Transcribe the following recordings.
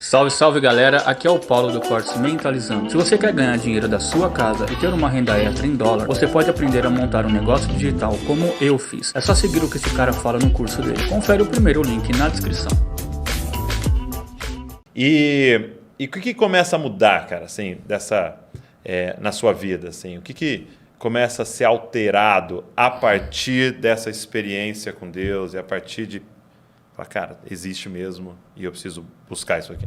Salve, salve galera, aqui é o Paulo do Corte Mentalizando. Se você quer ganhar dinheiro da sua casa e ter uma renda extra em dólar, você pode aprender a montar um negócio digital como eu fiz. É só seguir o que esse cara fala no curso dele. Confere o primeiro link na descrição. E o que começa a mudar, cara, assim, na sua vida? Assim, o que começa a ser alterado a partir dessa experiência com Deus e a partir de falar, cara, existe mesmo e eu preciso buscar isso aqui?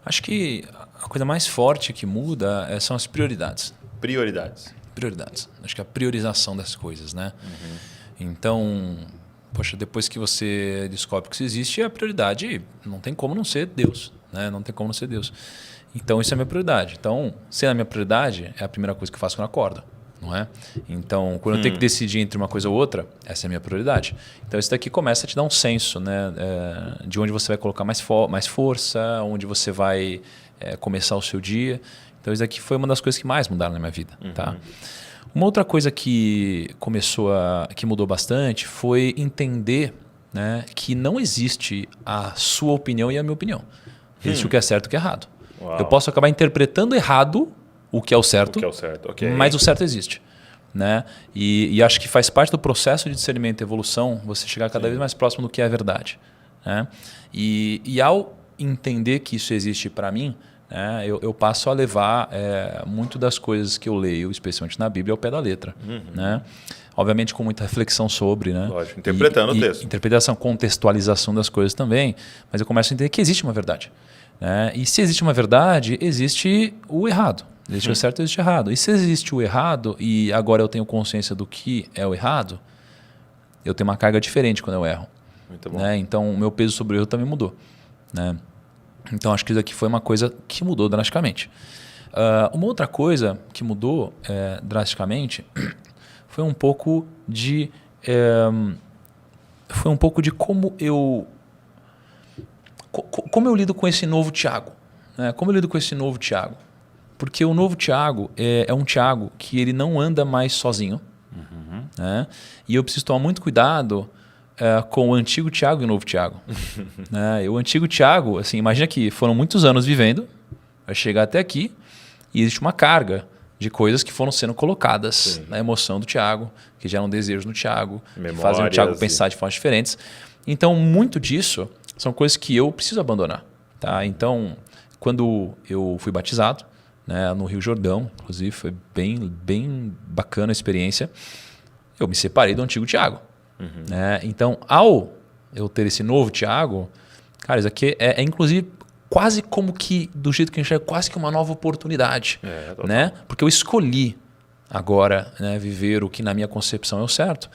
Acho que a coisa mais forte que muda são as prioridades. Prioridades. Acho que a priorização das coisas, né? Então, poxa, depois que você descobre que isso existe, a prioridade não tem como não ser Deus, né? Não tem como não ser Deus. Então, isso é a minha prioridade. Então, sendo a minha prioridade, é a primeira coisa que eu faço quando eu acordo. Não é? Então, quando eu tenho que decidir entre uma coisa ou outra, essa é a minha prioridade. Então, isso daqui começa a te dar um senso, né? De onde você vai colocar mais força, onde você vai começar o seu dia. Então, isso daqui foi uma das coisas que mais mudaram na minha vida. Tá? Uma outra coisa que que mudou bastante foi entender, né, que não existe a sua opinião e a minha opinião. Existe o que é certo e o que é errado. Uau. Eu posso acabar interpretando errado o que é o certo, okay. Mas o certo existe. Né? E acho que faz parte do processo de discernimento e evolução você chegar cada vez mais próximo do que é a verdade. Né? E ao entender que isso existe para mim, né, eu passo a levar muito das coisas que eu leio, especialmente na Bíblia, ao pé da letra. Né? Obviamente com muita reflexão sobre. Né? Lógico, interpretando o texto. Interpretação, contextualização das coisas também, mas eu começo a entender que existe uma verdade. Né? E se existe uma verdade, existe o errado. Existe o certo e existe o errado. E se existe o errado e agora eu tenho consciência do que é o errado, eu tenho uma carga diferente quando eu erro. Muito bom. Né? Então o meu peso sobre o erro também mudou. Né? Então acho que isso aqui foi uma coisa que mudou drasticamente. Uma outra coisa que mudou drasticamente foi um pouco de como eu lido com esse novo Tiago. Né? Como eu lido com esse novo Tiago? Porque o novo Tiago é um Tiago que ele não anda mais sozinho. Né? E eu preciso tomar muito cuidado com o antigo Tiago e o novo Tiago. Né? O antigo Tiago, assim, imagina que foram muitos anos vivendo, vai chegar até aqui e existe uma carga de coisas que foram sendo colocadas na emoção do Tiago, que geram desejos no Tiago, que fazem o Tiago pensar de formas diferentes. Então, muito disso são coisas que eu preciso abandonar. Tá? Então, quando eu fui batizado, né, no Rio Jordão, inclusive, foi bem bacana a experiência, eu me separei do antigo Tiago. Né? Então, ao eu ter esse novo Tiago, cara, isso aqui é inclusive quase como que, do jeito que a gente é, quase que uma nova oportunidade. Né? Porque eu escolhi agora, né, viver o que na minha concepção é o certo.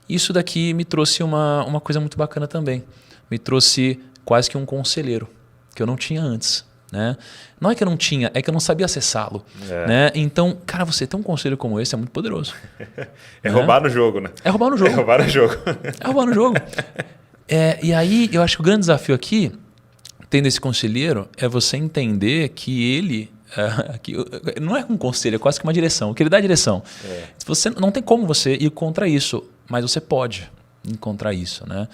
Isso daqui me trouxe uma coisa muito bacana também. Me trouxe quase que um conselheiro, que eu não tinha antes. Né? Não é que eu não tinha, é que eu não sabia acessá-lo. Né? Então, cara, você ter um conselho como esse é muito poderoso. Roubar no jogo, né? É roubar no jogo. É roubar no jogo. É roubar no jogo. E aí, eu acho que o grande desafio aqui, tendo esse conselheiro, é você entender que ele... não é um conselho, é quase que uma direção. Que ele dá a direção. Você, não tem como você ir contra isso, mas você pode ir contra isso. Né?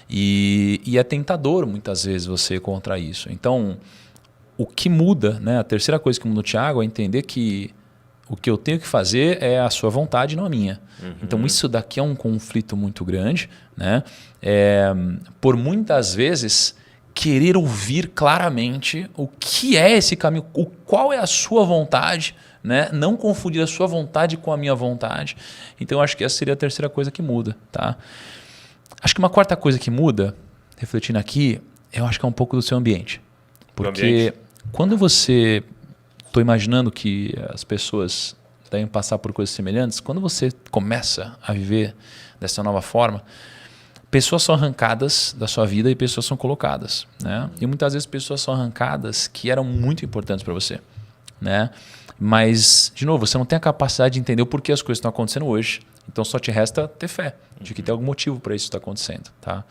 E é tentador, muitas vezes, você ir contra isso. Então... O que muda, né? A terceira coisa que muda no Tiago é entender que o que eu tenho que fazer é a sua vontade, não a minha. Então isso daqui é um conflito muito grande. Né? Por muitas vezes querer ouvir claramente o que é esse caminho, qual é a sua vontade, né? Não confundir a sua vontade com a minha vontade. Então eu acho que essa seria a terceira coisa que muda. Tá? Acho que uma quarta coisa que muda, refletindo aqui, eu acho que é um pouco do seu ambiente. Porque quando você... Estou imaginando que as pessoas devem passar por coisas semelhantes. Quando você começa a viver dessa nova forma, pessoas são arrancadas da sua vida e pessoas são colocadas. Né? E muitas vezes pessoas são arrancadas que eram muito importantes para você. Né? Mas, de novo, você não tem a capacidade de entender o porquê as coisas estão acontecendo hoje. Então só te resta ter fé de que tem algum motivo para isso estar acontecendo. Tá?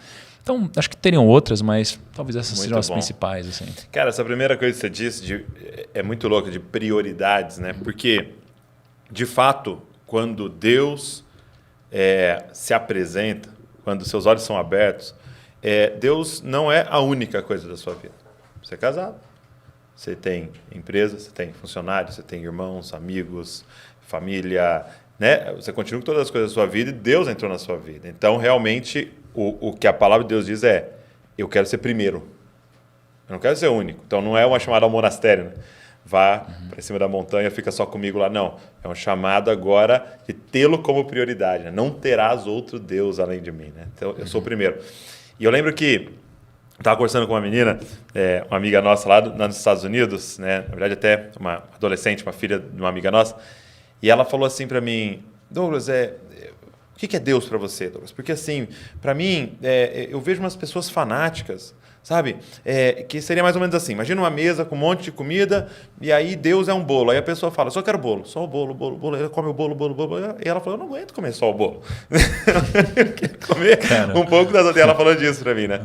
Então, acho que teriam outras, mas talvez essas sejam as principais. Assim. Cara, essa primeira coisa que você disse é muito louca, de prioridades, né? Porque, de fato, quando Deus se apresenta, quando seus olhos são abertos, Deus não é a única coisa da sua vida. Você é casado. Você tem empresa, você tem funcionários, você tem irmãos, amigos, família, né? Você continua com todas as coisas da sua vida e Deus entrou na sua vida. Então, realmente, o que a palavra de Deus diz é: eu quero ser primeiro. Eu não quero ser único. Então, não é uma chamada ao monastério, né? Vá para cima da montanha, fica só comigo lá. Não. É um chamado agora de tê-lo como prioridade. Né? Não terás outro Deus além de mim. Né? Então, eu sou o primeiro. E eu lembro que estava conversando com uma menina, uma amiga nossa lá nos Estados Unidos, né? Na verdade, até uma adolescente, uma filha de uma amiga nossa, e ela falou assim para mim: Douglas, o que é Deus para você, Douglas? Porque assim, para mim, eu vejo umas pessoas fanáticas, sabe? Que seria mais ou menos assim: imagina uma mesa com um monte de comida e aí Deus é um bolo. Aí a pessoa fala: só quero bolo, só o bolo, bolo, bolo. Ela come o bolo, bolo, bolo. E ela falou: eu não aguento comer só o bolo. Eu quero comer um pouco das outras. Ela falou disso para mim, né?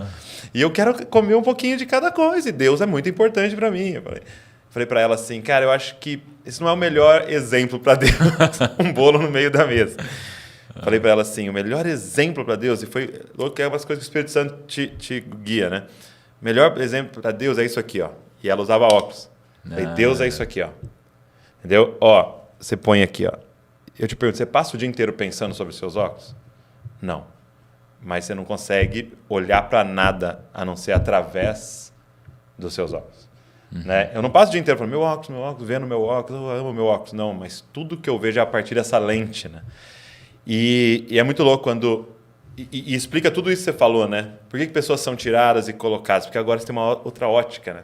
E eu quero comer um pouquinho de cada coisa. E Deus é muito importante para mim. Eu falei para ela assim: cara, eu acho que esse não é o melhor exemplo para Deus. Um bolo no meio da mesa. Falei para ela assim: o melhor exemplo para Deus, e foi louco que é umas coisas que o Espírito Santo te guia, né? O melhor exemplo para Deus é isso aqui, ó. E ela usava óculos. Falei: Deus é isso aqui, ó. Entendeu? Ó, você põe aqui, ó. Eu te pergunto: você passa o dia inteiro pensando sobre os seus óculos? Não. Mas você não consegue olhar para nada a não ser através dos seus óculos. Né? Eu não passo o dia inteiro falando: meu óculos, vendo meu óculos, eu amo meu óculos. Não, mas tudo que eu vejo é a partir dessa lente, né? E é muito louco quando... E explica tudo isso que você falou, né? Por que pessoas são tiradas e colocadas? Porque agora você tem uma outra ótica, né?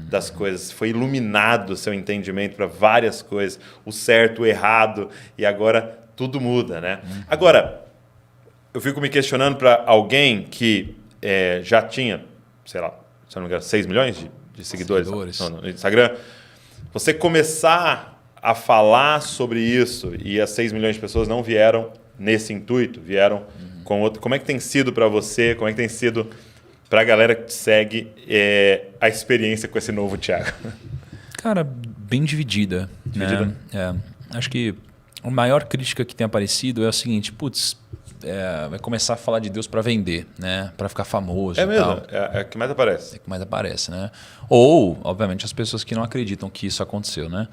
Das coisas. Foi iluminado o seu entendimento para várias coisas. O certo, o errado. E agora tudo muda, né? Agora, eu fico me questionando para alguém que já tinha, sei lá, se não me engano, 6 milhões de seguidores no Instagram. Você começar a falar sobre isso e as 6 milhões de pessoas não vieram nesse intuito, vieram com outro. Como é que tem sido para você, como é que tem sido para a galera que te segue a experiência com esse novo Thiago? Cara, bem dividida. Né? Acho que a maior crítica que tem aparecido é o seguinte: putz, vai começar a falar de Deus para vender, né? Para ficar famoso. É mesmo? Tal. É o que mais aparece. É o que mais aparece, né? Ou, obviamente, as pessoas que não acreditam que isso aconteceu, né?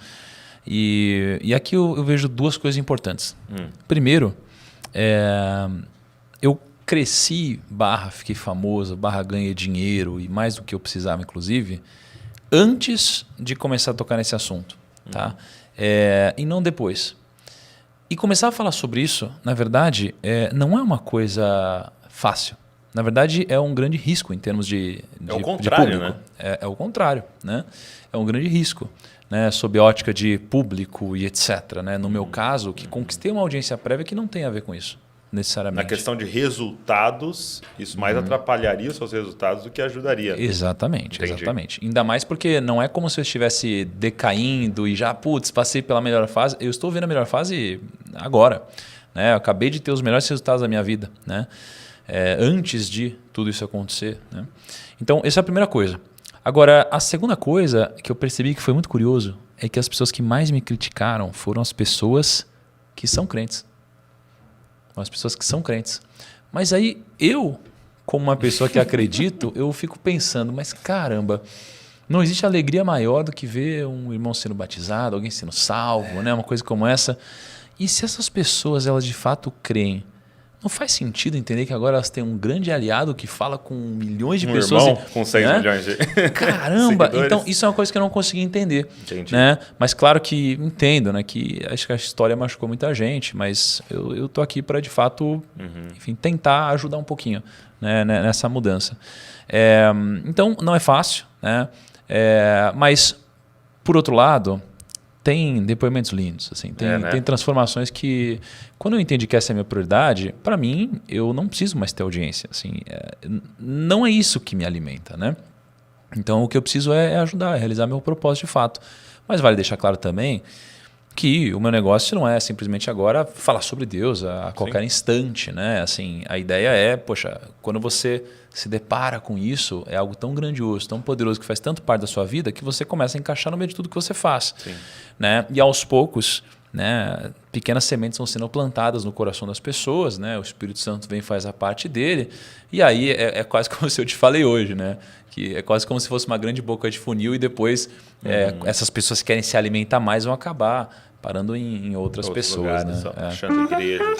E aqui eu vejo duas coisas importantes. Primeiro, eu cresci, fiquei famoso, ganhei dinheiro e mais do que eu precisava, inclusive, antes de começar a tocar nesse assunto. Tá? E não depois. E começar a falar sobre isso, na verdade, não é uma coisa fácil. Na verdade, é um grande risco em termos de o contrário, público. né? É o contrário. Né? É um grande risco. Né, sob a ótica de público e etc. Né? No meu caso, que conquistei uma audiência prévia que não tem a ver com isso, necessariamente. Na questão de resultados, isso mais atrapalharia os seus resultados do que ajudaria. Exatamente, Entendi. exatamente. Ainda mais porque não é como se eu estivesse decaindo e já, passei pela melhor fase. Eu estou vendo a melhor fase agora. Né? Eu acabei de ter os melhores resultados da minha vida, né? Antes de tudo isso acontecer. Né? Então, essa é a primeira coisa. Agora, a segunda coisa que eu percebi que foi muito curioso é que as pessoas que mais me criticaram foram as pessoas que são crentes. As pessoas que são crentes. Mas aí eu, como uma pessoa que acredito, eu fico pensando, mas caramba, não existe alegria maior do que ver um irmão sendo batizado, alguém sendo salvo, né? Uma coisa como essa. E se essas pessoas, elas de fato creem, não faz sentido entender que agora elas têm um grande aliado que fala com milhões de pessoas. Irmão com 6 milhões de Caramba! seguidores. Então, isso é uma coisa que eu não consegui entender. Entendi. Né? Mas claro que entendo, né? Que acho que a história machucou muita gente, mas eu tô aqui para, de fato, enfim, tentar ajudar um pouquinho, né, nessa mudança. Então, não é fácil, né? Mas, por outro lado, tem depoimentos lindos, assim, tem transformações que, quando eu entendi que essa é a minha prioridade, para mim, eu não preciso mais ter audiência. Assim, não é isso que me alimenta, né? Então, o que eu preciso é ajudar, é realizar meu propósito de fato. Mas vale deixar claro também que o meu negócio não é simplesmente agora falar sobre Deus a qualquer instante, né? Assim, a ideia é, poxa, quando você se depara com isso, é algo tão grandioso, tão poderoso, que faz tanto parte da sua vida, que você começa a encaixar no meio de tudo que você faz. Né? E aos poucos, né, pequenas sementes vão sendo plantadas no coração das pessoas, né? O Espírito Santo vem e faz a parte dele. E aí é quase como se eu te falei hoje, né? Que é quase como se fosse uma grande boca de funil e depois essas pessoas que querem se alimentar mais vão acabar parando em outras pessoas. Lugares, né? achando igrejas.